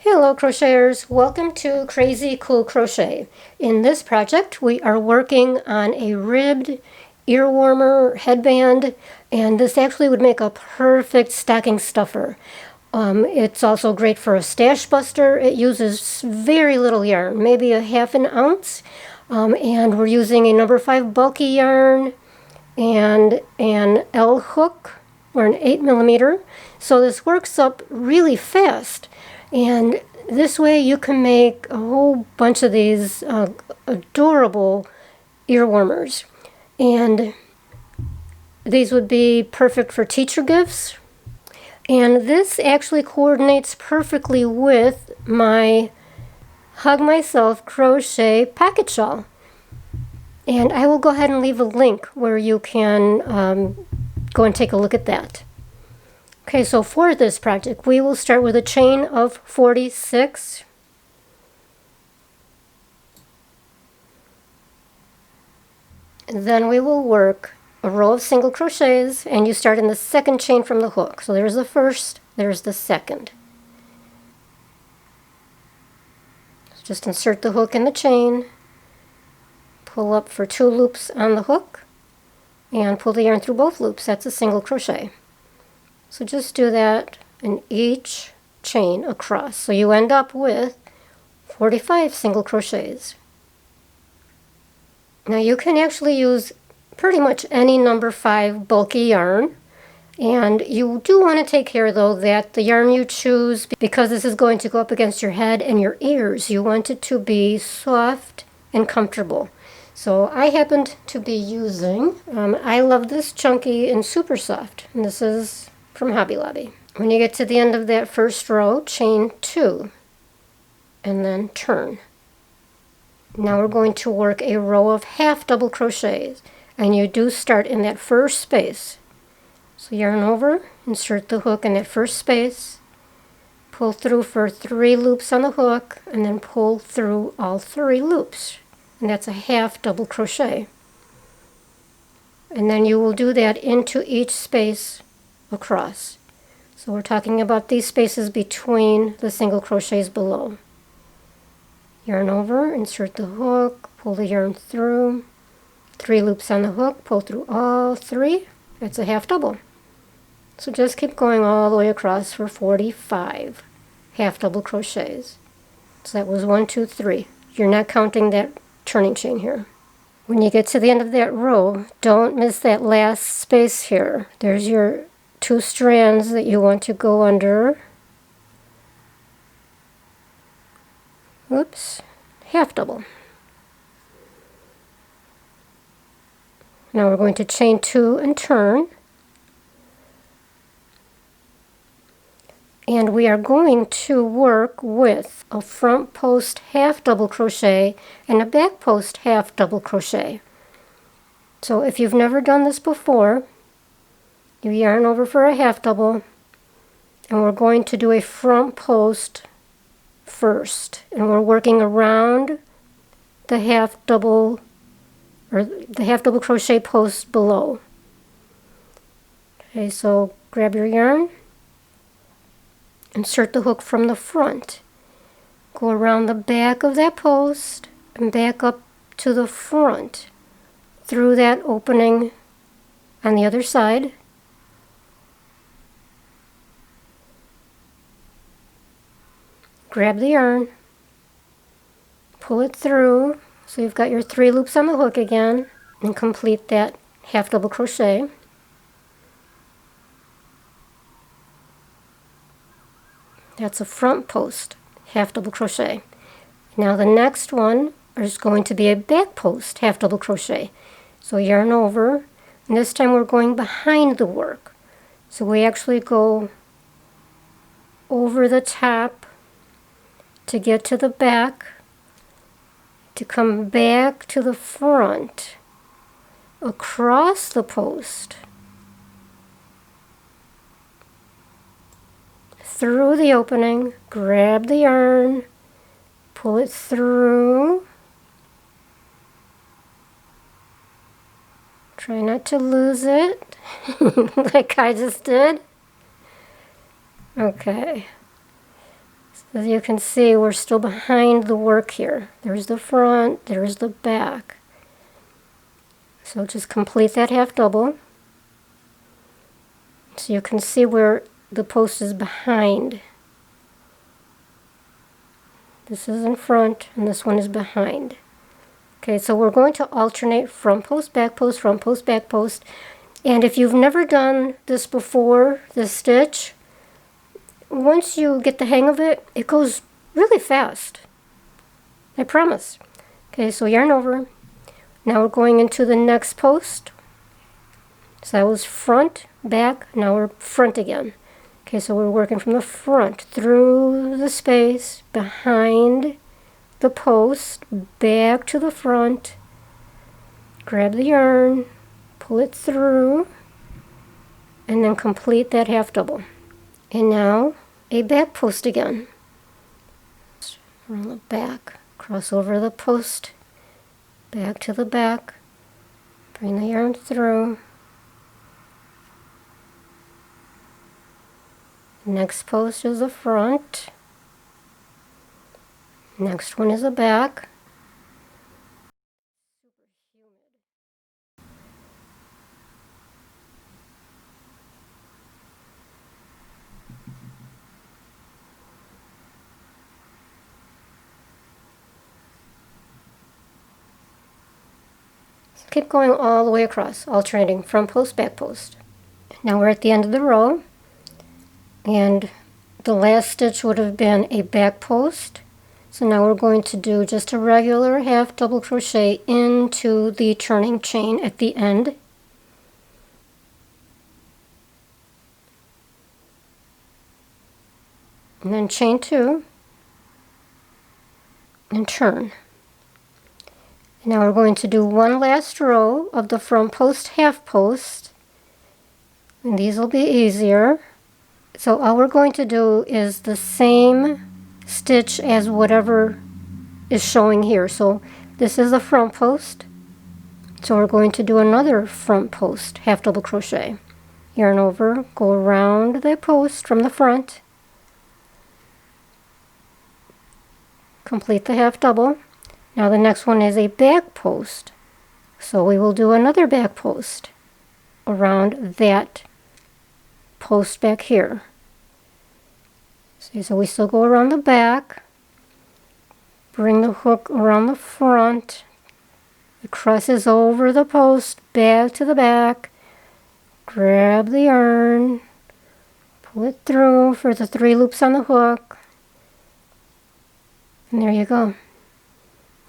Hello crocheters, welcome to Crazy Cool Crochet. In this project we are working on a ribbed ear warmer headband, and this actually would make a perfect stocking stuffer. It's also great for a stash buster. It uses very little yarn, maybe a half an ounce, and we're using a number 5 bulky yarn and an L hook or an 8mm. So this works up really fast. And this way you can make a whole bunch of these adorable ear warmers. And these would be perfect for teacher gifts. And this actually coordinates perfectly with my Hug Myself crochet pocket shawl. And I will go ahead and leave a link where you can go and take a look at that. Okay, so for this project, we will start with a chain of 46. And then we will work a row of single crochets, and you start in the second chain from the hook. So there's the first, there's the second. So just insert the hook in the chain, pull up for 2 loops on the hook, and pull the yarn through both loops. That's a single crochet. So just do that in each chain across. So you end up with 45 single crochets. Now you can actually use pretty much any number 5 bulky yarn. And you do want to take care though that the yarn you choose, because this is going to go up against your head and your ears, you want it to be soft and comfortable. So I happened to be using, I love this chunky and super soft, and this is from Hobby Lobby. When you get to the end of that first row, chain 2 and then turn. Now we're going to work a row of half double crochets, and you do start in that first space. So yarn over, insert the hook in that first space, pull through for 3 loops on the hook, and then pull through all 3 loops, and that's a half double crochet. And then you will do that into each space across. So we're talking about these spaces between the single crochets below. Yarn over, insert the hook, pull the yarn through, 3 loops on the hook, pull through all 3. That's a half double. So just keep going all the way across for 45 half double crochets. So that was 1, 2, 3. You're not counting that turning chain here. When you get to the end of that row, don't miss that last space here. There's your 2 strands that you want to go under. Oops, half double. Now we're going to chain 2 and turn. And we are going to work with a front post half double crochet and a back post half double crochet. So if you've never done this before, you yarn over for a half double, and we're going to do a front post first, and we're working around the half double crochet post below. Okay, so grab your yarn, insert the hook from the front, go around the back of that post and back up to the front through that opening on the other side. Grab the yarn, pull it through, so you've got your 3 loops on the hook again, and complete that half double crochet. That's a front post half double crochet. Now the next one is going to be a back post half double crochet. So yarn over, and this time we're going behind the work. So we actually go over the top to get to the back, to come back to the front, across the post, through the opening, grab the yarn, pull it through, try not to lose it, like I just did. Okay, As you can see, we're still behind the work here. There's the front, there's the back. So just complete that half double. So you can see where the post is behind. This is in front and this one is behind. Okay, so we're going to alternate front post, back post, front post, back post. And if you've never done this before, this stitch, once you get the hang of it, it goes really fast. I promise. Okay, so yarn over. Now we're going into the next post. So that was front, back, now we're front again. Okay, so we're working from the front through the space, behind the post, back to the front, grab the yarn, pull it through, and then complete that half double. And now a back post again. Around the back, cross over the post, back to the back, bring the yarn through. Next post is the front. Next one is the back. So keep going all the way across, alternating front post, back post. Now we're at the end of the row, and the last stitch would have been a back post. So now we're going to do just a regular half double crochet into the turning chain at the end. And then chain 2 and turn. And now we're going to do one last row of the front post, half post, and these will be easier. So all we're going to do is the same stitch as whatever is showing here. So this is the front post, so we're going to do another front post, half double crochet. Yarn over, go around the post from the front, complete the half double. Now the next one is a back post, so we will do another back post around that post back here. See, so we still go around the back, bring the hook around the front, it crosses over the post, back to the back, grab the yarn, pull it through for the 3 loops on the hook, and there you go.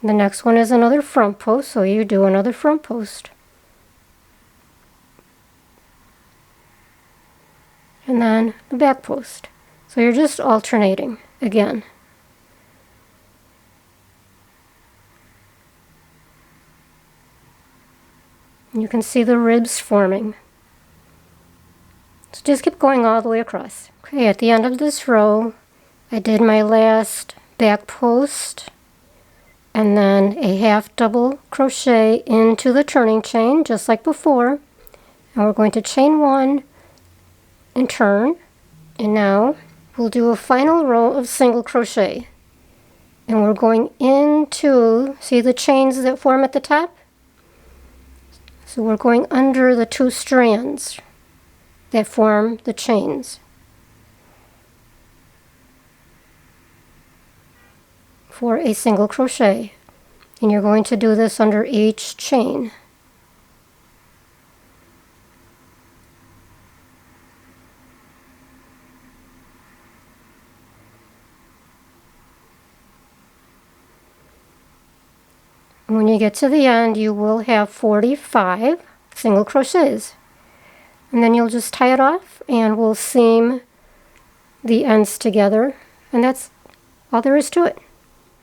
The next one is another front post, so you do another front post. And then the back post. So you're just alternating again. You can see the ribs forming. So just keep going all the way across. Okay, at the end of this row, I did my last back post and then a half double crochet into the turning chain, just like before. And we're going to chain 1 and turn. And now we'll do a final row of single crochet. And we're going into, see the chains that form at the top? So we're going under the 2 strands that form the chains. For a single crochet. And you're going to do this under each chain. When you get to the end, you will have 45 single crochets. And then you'll just tie it off and we'll seam the ends together. And that's all there is to it.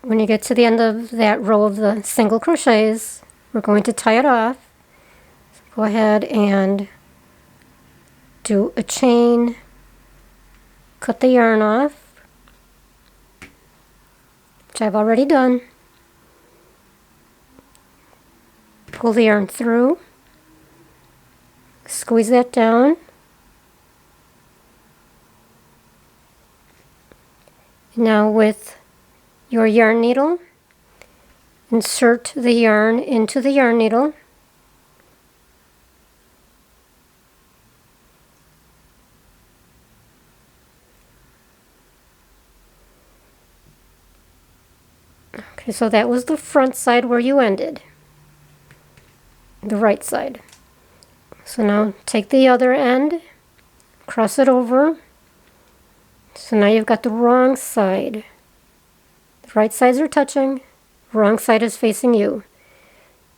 When you get to the end of that row of the single crochets, we're going to tie it off. So go ahead and do a chain, cut the yarn off, which I've already done. Pull the yarn through, squeeze that down, Now with your yarn needle, insert the yarn into the yarn needle. Okay, so that was the front side where you ended, the right side. So now take the other end, cross it over. So now you've got the wrong side. The right sides are touching, wrong side is facing you.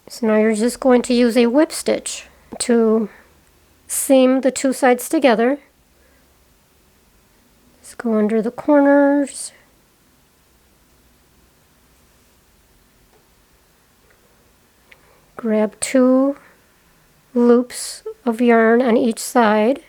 So now you're just going to use a whip stitch to seam the two sides together. Just go under the corners. Grab two loops of yarn on each side.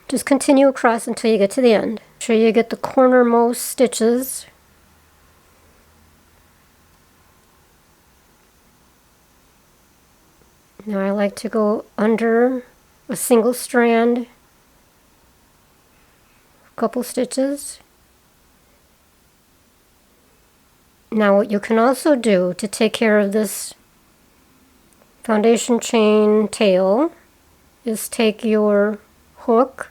Just continue across until you get to the end. Make sure you get the cornermost stitches. Now I like to go under a single strand, a couple stitches. Now what you can also do to take care of this foundation chain tail is take your hook.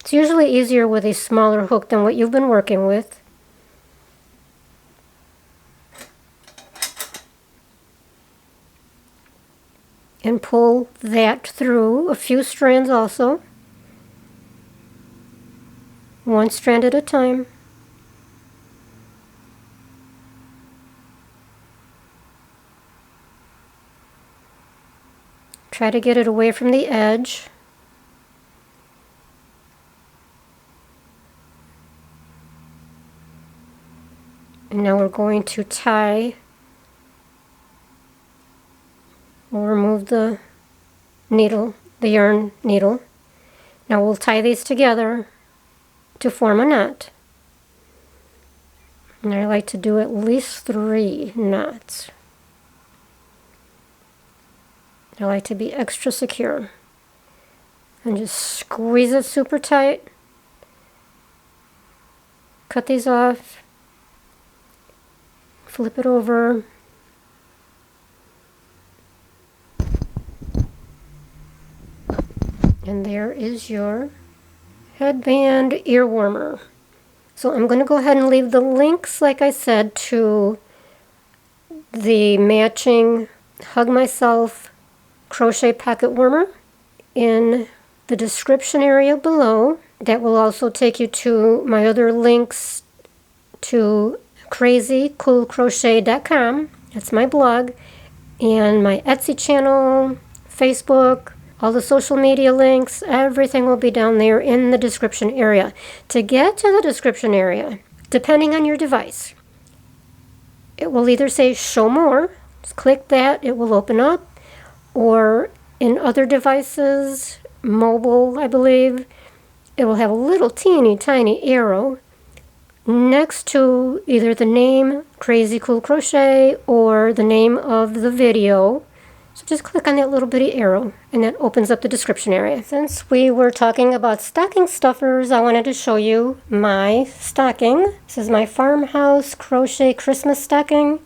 It's usually easier with a smaller hook than what you've been working with. And pull that through a few strands also. One strand at a time. Try to get it away from the edge. And now we're going to tie. We'll remove the needle, the yarn needle. Now we'll tie these together to form a knot. And I like to do at least 3 knots. I like to be extra secure. And just squeeze it super tight. Cut these off. Flip it over. And there is your headband ear warmer. So I'm going to go ahead and leave the links, like I said, to the matching Hug Myself crochet pocket warmer in the description area below. That will also take you to my other links to crazycoolcrochet.com. That's my blog, and my Etsy channel, Facebook, all the social media links, everything will be down there in the description area. To get to the description area, depending on your device, it will either say show more, just click that, it will open up, or in other devices, mobile I believe, it will have a little teeny tiny arrow next to either the name Crazy Cool Crochet or the name of the video. So just click on that little bitty arrow and that opens up the description area. Since we were talking about stocking stuffers, I wanted to show you my stocking. This is my Farmhouse Crochet Christmas stocking.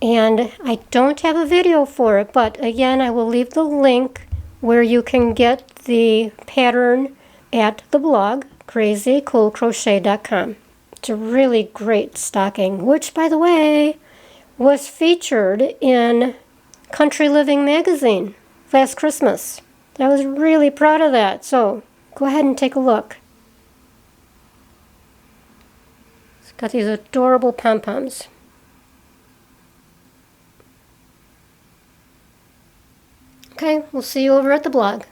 And I don't have a video for it, but again, I will leave the link where you can get the pattern at the blog, crazycoolcrochet.com. It's a really great stocking, which, by the way, was featured in Country Living magazine last Christmas. I was really proud of that, so go ahead and take a look. It's got these adorable pom-poms. Okay, we'll see you over at the blog.